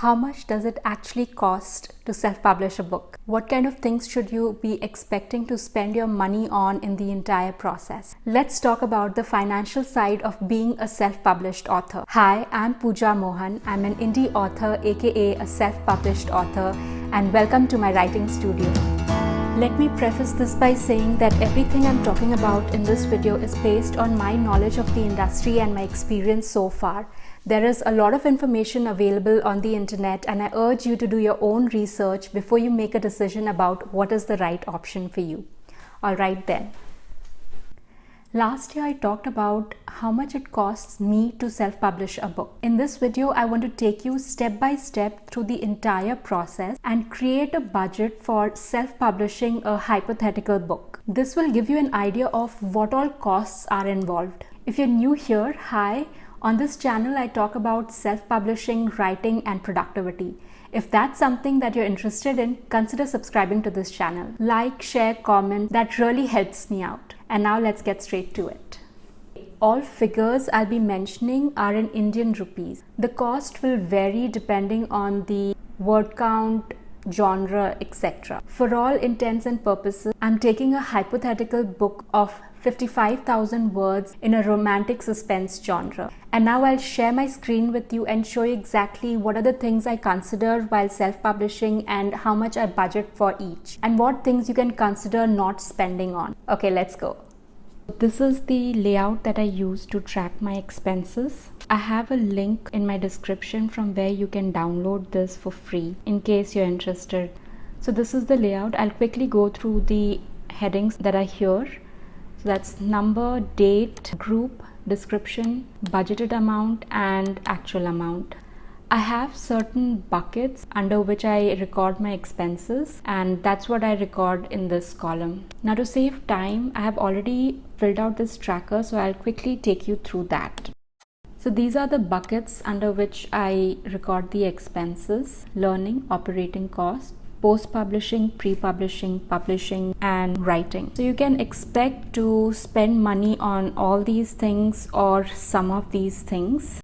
How much does it actually cost to self-publish a book? What kind of things should you be expecting to spend your money on in the entire process? Let's talk about the financial side of being a self-published author. Hi, I'm Pooja Mohan. I'm an indie author, aka a self-published author, and welcome to my writing studio. Let me preface this by saying that everything I'm talking about in this video is based on my knowledge of the industry and my experience so far. There is a lot of information available on the internet, and I urge you to do your own research before you make a decision about what is the right option for you. Alright then. Last year I talked about how much it costs me to self-publish a book. In this video, I want to take you step by step through the entire process and create a budget for self-publishing a hypothetical book. This will give you an idea of what all costs are involved. If you're new here, hi. On this channel, I talk about self-publishing, writing, and productivity. If that's something that you're interested in, consider subscribing to this channel. Like, share, comment, that really helps me out. And now let's get straight to it. All figures I'll be mentioning are in Indian rupees. The cost will vary depending on the word count, genre, etc. For all intents and purposes, I'm taking a hypothetical book of 55,000 words in a romantic suspense genre. And now I'll share my screen with you and show you exactly what are the things I consider while self-publishing and how much I budget for each, and what things you can consider not spending on. Okay, let's go. This is the layout that I use to track my expenses. I have a link in my description from where you can download this for free in case you're interested. So this is the layout. I'll quickly go through the headings that are here. So that's number, date, group, description, budgeted amount, and actual amount. I have certain buckets under which I record my expenses, and that's what I record in this column. Now, to save time, I have already filled out this tracker, so I'll quickly take you through that. So these are the buckets under which I record the expenses: learning, operating cost, post-publishing, pre-publishing, publishing, and writing. So you can expect to spend money on all these things or some of these things.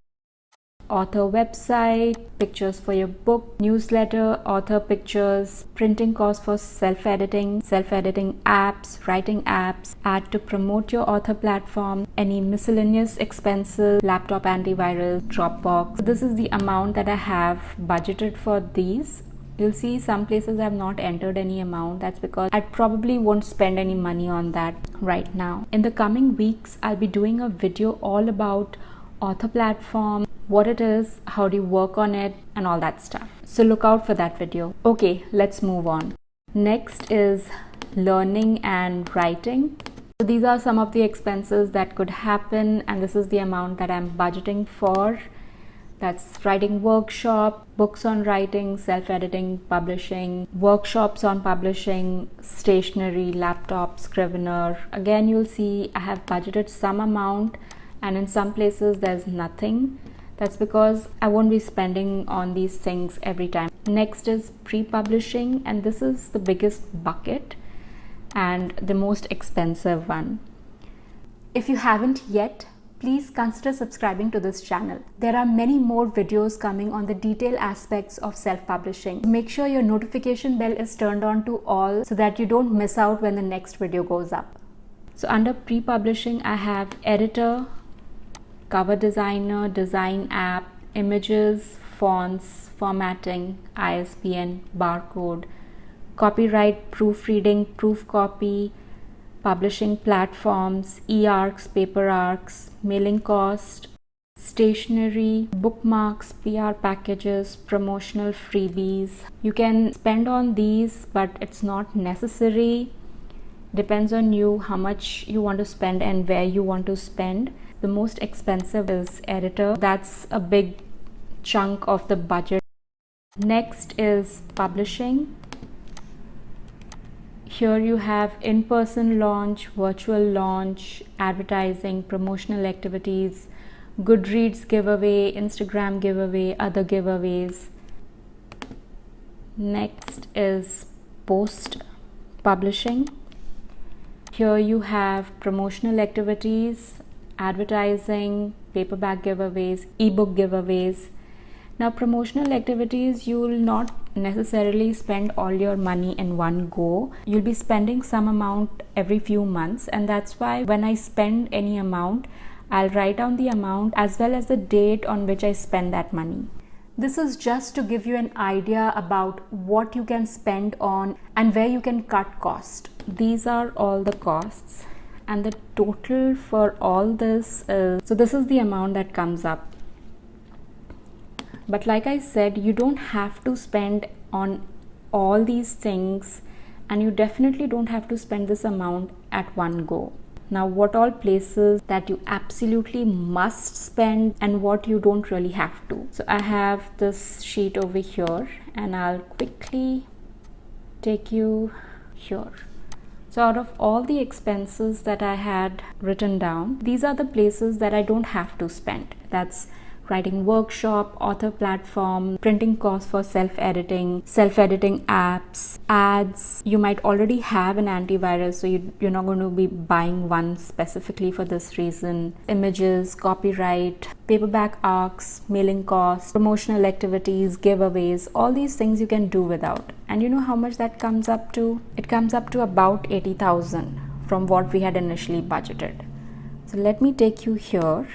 Author website, pictures for your book, newsletter, author pictures, printing costs for self-editing apps, writing apps, ad to promote your author platform, any miscellaneous expenses, laptop antivirus, Dropbox. So this is the amount that I have budgeted for these. You'll see some places I have not entered any amount. That's because I probably won't spend any money on that right now. In the coming weeks, I'll be doing a video all about author platform, what it is, how do you work on it, and all that stuff. So look out for that video. Okay, let's move on. Next is learning and writing. So these are some of the expenses that could happen, and this is the amount that I'm budgeting for. That's writing workshop, books on writing, self-editing, publishing, workshops on publishing, stationery, laptop, Scrivener. Again, you'll see I have budgeted some amount, and in some places there's nothing. That's because I won't be spending on these things every time. Next is pre-publishing, and this is the biggest bucket and the most expensive one. If you haven't yet, please consider subscribing to this channel. There are many more videos coming on the detailed aspects of self-publishing. Make sure your notification bell is turned on to all so that you don't miss out when the next video goes up. So under pre-publishing, I have editor, cover designer, design app, images, fonts, formatting, ISBN, barcode, copyright, proofreading, proof copy, publishing platforms, e-arcs, paper arcs, mailing cost, stationery, bookmarks, PR packages, promotional freebies. You can spend on these, but it's not necessary. Depends on you how much you want to spend and where you want to spend. The most expensive is editor. That's a big chunk of the budget. Next is publishing. Here you have in-person launch, virtual launch, advertising, promotional activities, Goodreads giveaway, Instagram giveaway, other giveaways. Next is post-publishing. Here you have promotional activities, advertising, paperback giveaways, ebook giveaways. Now, promotional activities, you will not necessarily spend all your money in one go. You'll be spending some amount every few months, and that's why when I spend any amount, I'll write down the amount as well as the date on which I spend that money. This is just to give you an idea about what you can spend on and where you can cut cost. These are all the costs, and the total for all this is, so this is the amount that comes up. But like I said, you don't have to spend on all these things, and you definitely don't have to spend this amount at one go. Now, what all places that you absolutely must spend and what you don't really have to. So I have this sheet over here, and I'll quickly take you here. So out of all the expenses that I had written down, these are the places that I don't have to spend. That's writing workshop, author platform, printing costs for self-editing apps, ads. You might already have an antivirus, so you're not going to be buying one specifically for this reason. Images, copyright, paperback arcs, mailing costs, promotional activities, giveaways, all these things you can do without. And you know how much that comes up to? It comes up to about 80,000 from what we had initially budgeted. So let me take you here.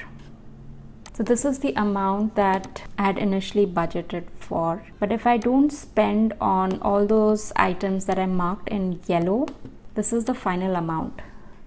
So this is the amount that I had initially budgeted for. But if I don't spend on all those items that I marked in yellow, this is the final amount.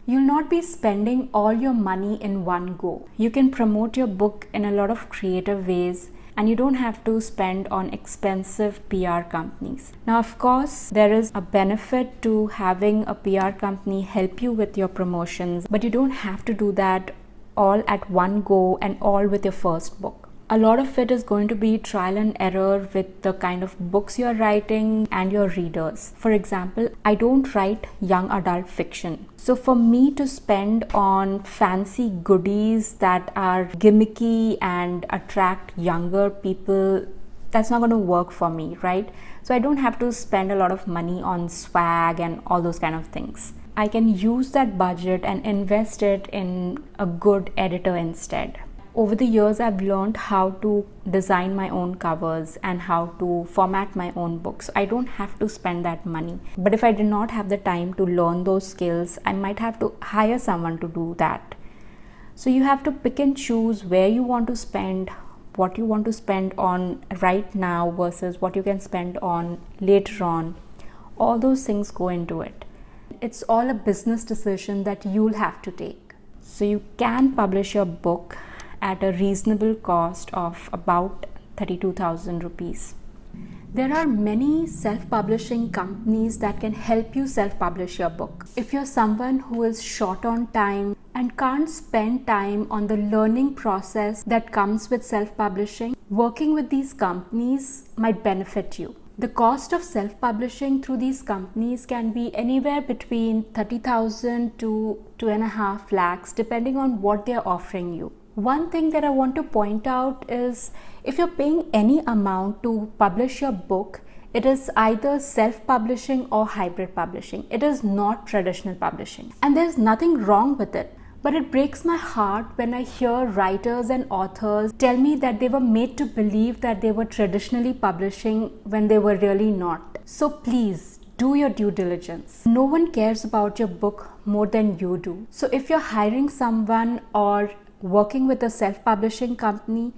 You'll not be spending all your money in one go. You can promote your book in a lot of creative ways, and you don't have to spend on expensive PR companies. Now, of course, there is a benefit to having a PR company help you with your promotions, but you don't have to do that all at one go and all with your first book. A lot of it is going to be trial and error with the kind of books you're writing and your readers. For example, I don't write young adult fiction. So for me to spend on fancy goodies that are gimmicky and attract younger people, that's not going to work for me, right? So I don't have to spend a lot of money on swag and all those kind of things. I can use that budget and invest it in a good editor instead. Over the years, I've learned how to design my own covers and how to format my own books. I don't have to spend that money. But if I did not have the time to learn those skills, I might have to hire someone to do that. So you have to pick and choose where you want to spend, what you want to spend on right now versus what you can spend on later on. All those things go into it. It's all a business decision that you'll have to take. So you can publish your book at a reasonable cost of about 32,000 rupees. There are many self-publishing companies that can help you self-publish your book. If you're someone who is short on time and can't spend time on the learning process that comes with self-publishing, working with these companies might benefit you. The cost of self-publishing through these companies can be anywhere between 30,000 to 2.5 lakhs depending on what they're offering you. One thing that I want to point out is if you're paying any amount to publish your book, it is either self-publishing or hybrid publishing. It is not traditional publishing. And there's nothing wrong with it. But it breaks my heart when I hear writers and authors tell me that they were made to believe that they were traditionally publishing when they were really not. So please, do your due diligence. No one cares about your book more than you do. So if you're hiring someone or working with a self-publishing company,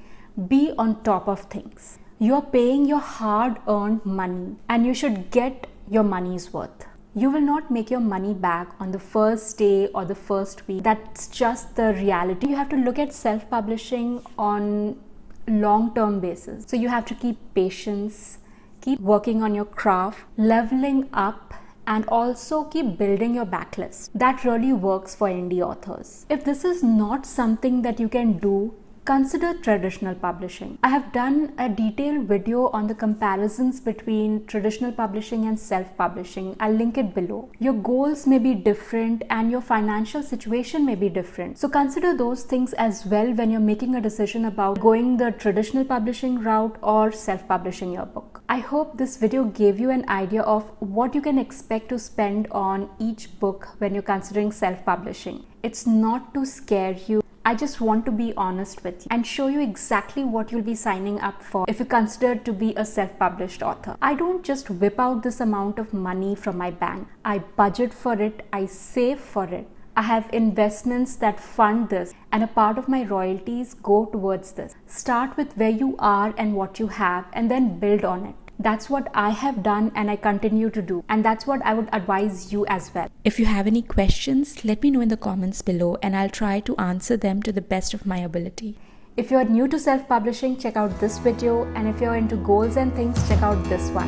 be on top of things. You're paying your hard-earned money and you should get your money's worth. You will not make your money back on the first day or the first week. That's just the reality. You have to look at self-publishing on long-term basis. So you have to keep patience, keep working on your craft, leveling up, and also keep building your backlist. That really works for indie authors. If this is not something that you can do, consider traditional publishing. I have done a detailed video on the comparisons between traditional publishing and self-publishing. I'll link it below. Your goals may be different and your financial situation may be different. So consider those things as well when you're making a decision about going the traditional publishing route or self-publishing your book. I hope this video gave you an idea of what you can expect to spend on each book when you're considering self-publishing. It's not to scare you. I just want to be honest with you and show you exactly what you'll be signing up for if you consider to be a self-published author. I don't just whip out this amount of money from my bank. I budget for it, I save for it. I have investments that fund this, and a part of my royalties go towards this. Start with where you are and what you have, and then build on it. That's what I have done and I continue to do. And that's what I would advise you as well. If you have any questions, let me know in the comments below and I'll try to answer them to the best of my ability. If you're new to self-publishing, check out this video. And if you're into goals and things, check out this one.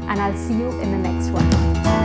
And I'll see you in the next one.